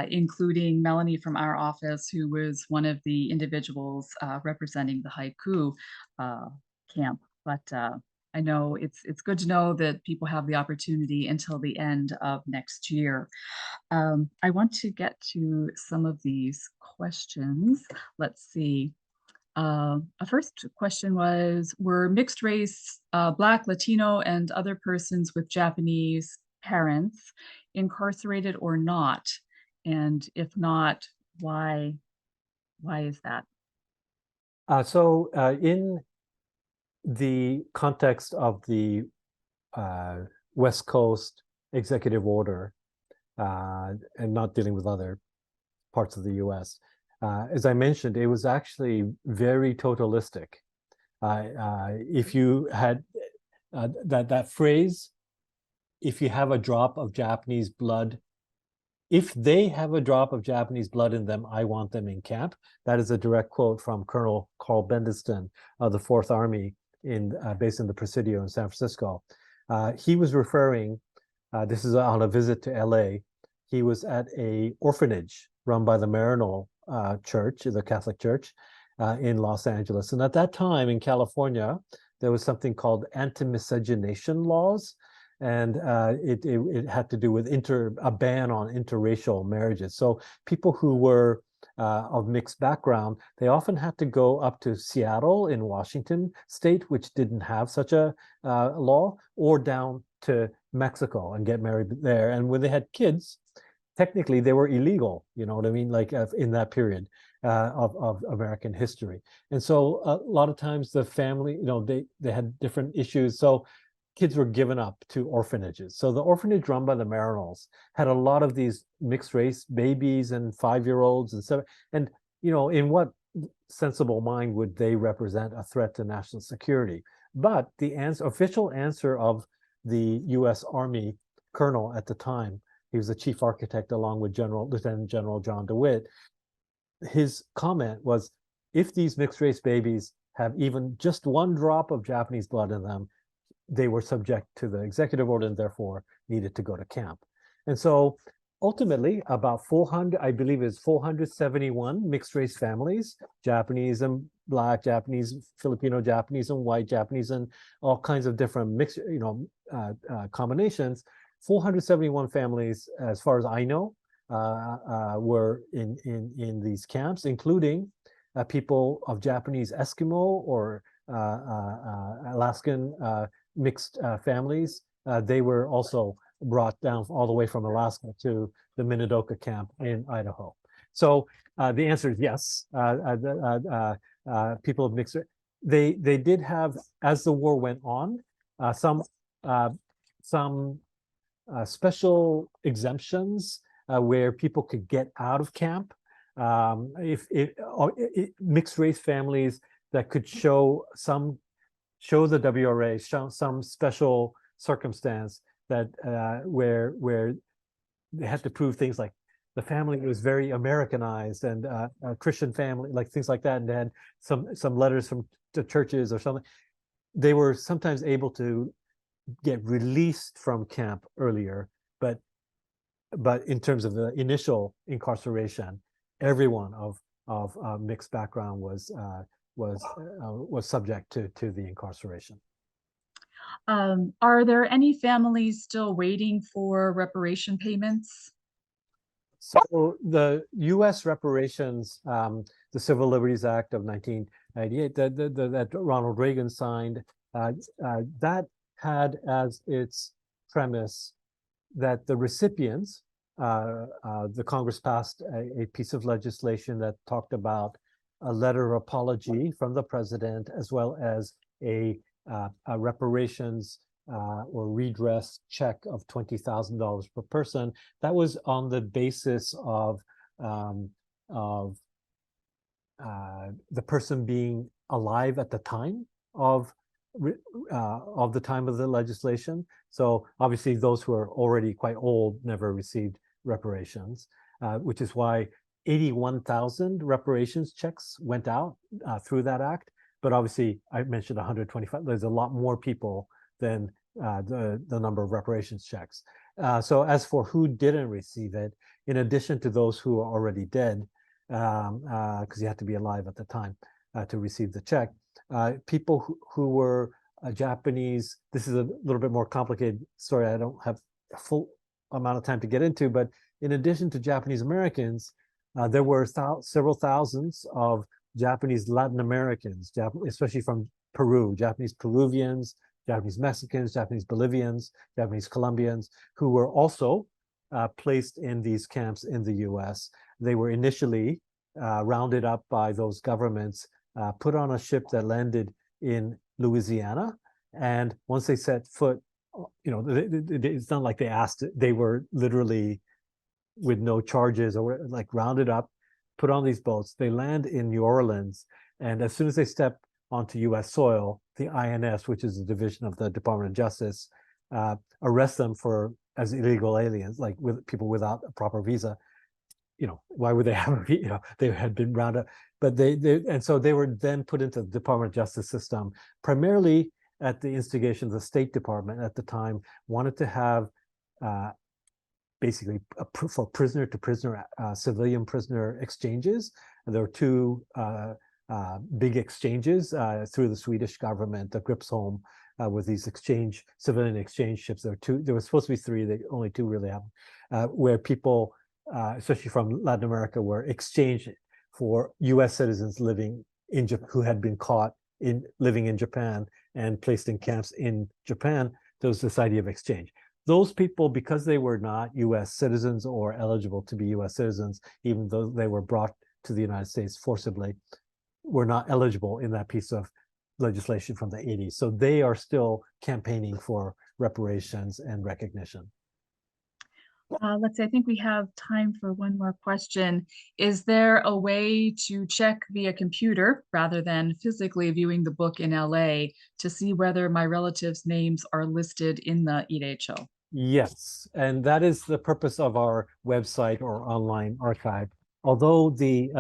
[SPEAKER 1] including Melanie from our office, who was one of the individuals representing the haiku camp. But I know it's good to know that people have the opportunity until the end of next year. I want to get to some of these questions. Let's see. A first question was, were mixed race, Black, Latino, and other persons with Japanese parents incarcerated or not? And if not, why? Why is that?
[SPEAKER 2] So in the context of the West Coast executive order, and not dealing with other parts of the US, as I mentioned, it was actually very totalistic. If you had that phrase, if you have a drop of Japanese blood, if they have a drop of Japanese blood in them, I want them in camp. That is a direct quote from Colonel Carl Bendiston of the Fourth Army based in the Presidio in San Francisco. He was referring, this is on a visit to LA. He was at a orphanage run by the Maryknoll Church, the Catholic Church, in Los Angeles. And at that time in California, there was something called anti-miscegenation laws. And it had to do with a ban on interracial marriages. So people who were of mixed background, they often had to go up to Seattle in Washington state, which didn't have such a law, or down to Mexico and get married there. And when they had kids, technically they were illegal, you know what I mean? Like in that period of American history. And so a lot of times the family, they had different issues. So kids were given up to orphanages. So the orphanage run by the Maryknolls had a lot of these mixed race babies and 5-year-olds and so, and in what sensible mind would they represent a threat to national security? But the official answer of the U.S. Army colonel at the time, he was the chief architect along with Lieutenant General John DeWitt, his comment was, if these mixed race babies have even just one drop of Japanese blood in them, they were subject to the executive order and therefore needed to go to camp. And so ultimately about 400, I believe it's 471 mixed race families, Japanese and Black, Japanese, Filipino Japanese and white Japanese, and all kinds of different mixed, combinations. 471 families, as far as I know, were in these camps, including people of Japanese Eskimo or Alaskan mixed families. They were also brought down all the way from Alaska to the Minidoka camp in Idaho. So the answer is yes. People of mixed, they did have, as the war went on, some special exemptions where people could get out of camp. If mixed race families that could show the WRA some special circumstance that where they had to prove things like the family was very Americanized and a Christian family, like things like that, and they had some letters from the churches or something. They were sometimes able to get released from camp earlier, but in terms of the initial incarceration, everyone of mixed background was subject to the incarceration.
[SPEAKER 1] Are there any families still waiting for reparation payments?
[SPEAKER 2] So the U.S. reparations, the Civil Liberties Act of 1998, that Ronald Reagan signed, that had as its premise that the recipients, the Congress passed a piece of legislation that talked about a letter of apology from the president, as well as a reparations or redress check of $20,000 per person. That was on the basis of the person being alive at the time of of the time of the legislation. So obviously those who are already quite old never received reparations, which is why 81,000 reparations checks went out through that act. But obviously I mentioned 125, there's a lot more people than the number of reparations checks. So as for who didn't receive it, in addition to those who are already dead, because you had to be alive at the time to receive the check, people who were Japanese, this is a little bit more complicated story. I don't have a full amount of time to get into, but in addition to Japanese Americans, there were several thousands of Japanese Latin Americans, especially from Peru, Japanese Peruvians, Japanese Mexicans, Japanese Bolivians, Japanese Colombians, who were also placed in these camps in the US. They were initially rounded up by those governments, put on a ship that landed in Louisiana. And once they set foot, it's not like they asked it. They were literally with no charges or like rounded up, put on these boats. They land in New Orleans. And as soon as they step onto US soil, the INS, which is a division of the Department of Justice, arrest them as illegal aliens, like with people without a proper visa. Why would they have they had been rounded up, but and so they were then put into the Department of Justice system, primarily at the instigation of the State Department at the time, wanted to have basically for prisoner to prisoner, civilian prisoner exchanges. And there were two big exchanges through the Swedish government, the Gripsholm, with these civilian exchange ships. There were supposed to be three, only two really happened, where people, especially from Latin America, were exchanged for US citizens living in Japan, who had been caught living in Japan and placed in camps in Japan. There was this idea of exchange. Those people, because they were not US citizens or eligible to be US citizens, even though they were brought to the United States forcibly, were not eligible in that piece of legislation from the 80s. So they are still campaigning for reparations and recognition.
[SPEAKER 1] Let's see, I think we have time for one more question. Is there a way to check via computer rather than physically viewing the book in LA to see whether my relatives' names are listed in the IDHO?
[SPEAKER 2] Yes, and that is the purpose of our website or online archive. Although the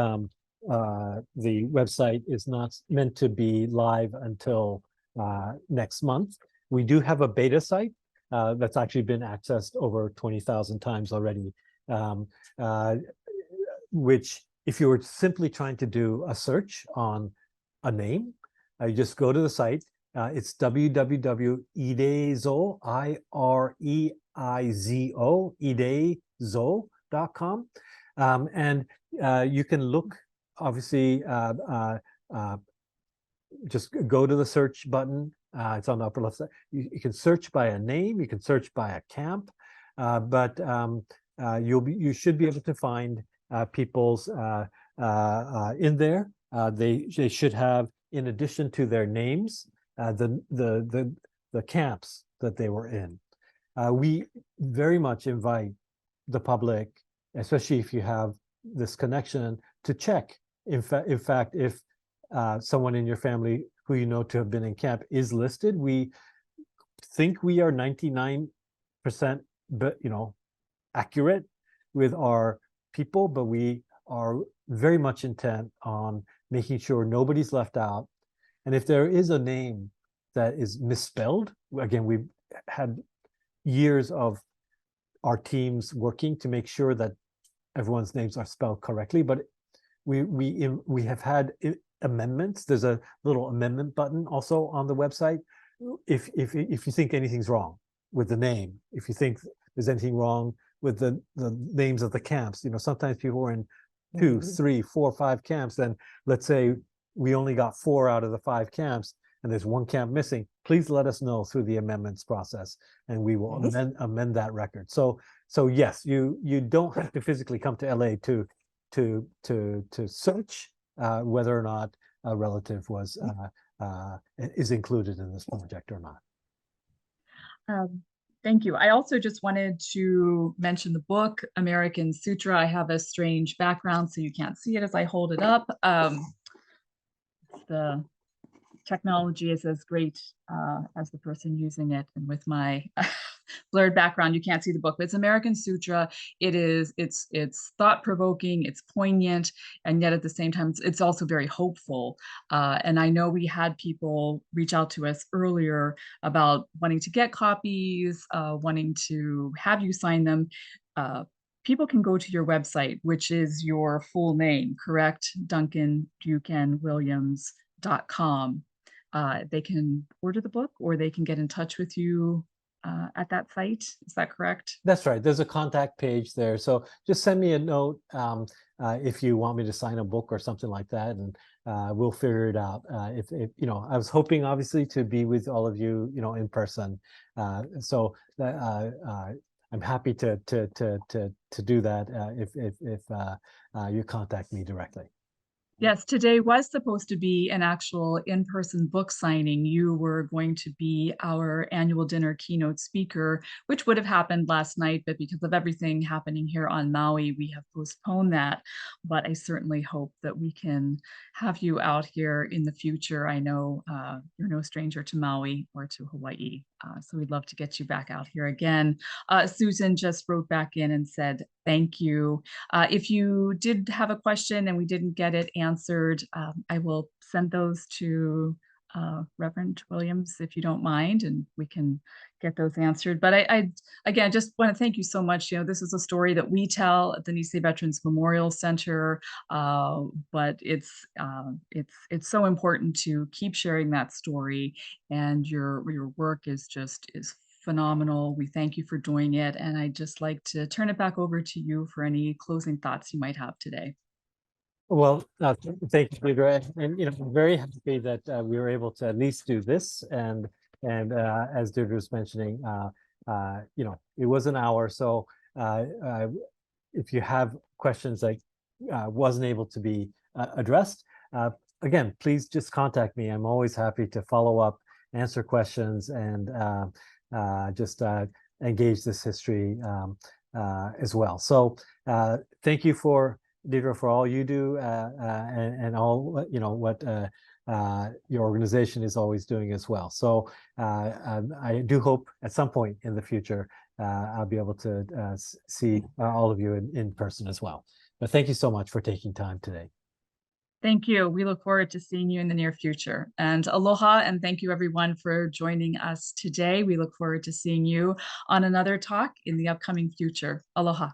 [SPEAKER 2] website is not meant to be live until next month, we do have a beta site that's actually been accessed over 20,000 times already, which if you were simply trying to do a search on a name, you just go to the site. It's www.ireizo, I-R-E-I-Z-O, ireizo.com. And you can look, obviously, just go to the search button. It's on the upper left side. You can search by a name, you can search by a camp, but you should be able to find people's in there. They should have, in addition to their names, the camps that they were in. We very much invite the public, especially if you have this connection, to check. In fact, if someone in your family who you know to have been in camp is listed, we think we are 99%, but accurate with our people, but we are very much intent on making sure nobody's left out. And if there is a name that is misspelled, again, we've had years of our teams working to make sure that everyone's names are spelled correctly, but we have had amendments. There's a little amendment button also on the website. If you think anything's wrong with the name, if you think there's anything wrong with the names of the camps, sometimes people are in 2, 3, 4, 5 camps. Then let's say we only got 4 out of the 5 camps and there's 1 camp missing, please let us know through the amendments process and we will amend that record. So yes, you don't have to physically come to LA to search whether or not a relative is included in this project or not.
[SPEAKER 1] Thank you. I also just wanted to mention the book, American Sutra. I have a strange background, so you can't see it as I hold it up. The technology is as great as the person using it. And with my blurred background, you can't see the book, but it's American Sutra. It's thought-provoking, it's poignant, and yet at the same time, it's also very hopeful. And I know we had people reach out to us earlier about wanting to get copies, wanting to have you sign them. People can go to your website, which is your full name, correct? Duncan Williams.com. They can order the book, or they can get in touch with you at that site. Is that correct?
[SPEAKER 2] That's right. There's a contact page there. So just send me a note if you want me to sign a book or something like that, and we'll figure it out. If I was hoping obviously to be with all of you, in person. So I'm happy to do that if you contact me directly.
[SPEAKER 1] Yes, today was supposed to be an actual in-person book signing. You were going to be our annual dinner keynote speaker, which would have happened last night, but because of everything happening here on Maui, we have postponed that. But I certainly hope that we can have you out here in the future. I know you're no stranger to Maui or to Hawaii, so we'd love to get you back out here again. Susan just wrote back in and said, thank you. If you did have a question and we didn't get it answered, I will send those to Reverend Williams, if you don't mind, and we can get those answered. But I again, just want to thank you so much. This is a story that we tell at the Nisei Veterans Memorial Center, but it's so important to keep sharing that story, and your work is phenomenal. We thank you for doing it. And I'd just like to turn it back over to you for any closing thoughts you might have today.
[SPEAKER 2] Well, thank you, Deirdre. And I'm very happy that we were able to at least do this. And as Deirdre was mentioning, it was an hour. So if you have questions that wasn't able to be addressed, again, please just contact me. I'm always happy to follow up, answer questions, and just engage this history as well. So thank you Deirdre, for all you do and all what your organization is always doing as well. So I do hope at some point in the future I'll be able to see all of you in person as well. But thank you so much for taking time today.
[SPEAKER 1] Thank you. We look forward to seeing you in the near future. And aloha, and thank you everyone for joining us today. We look forward to seeing you on another talk in the upcoming future. Aloha.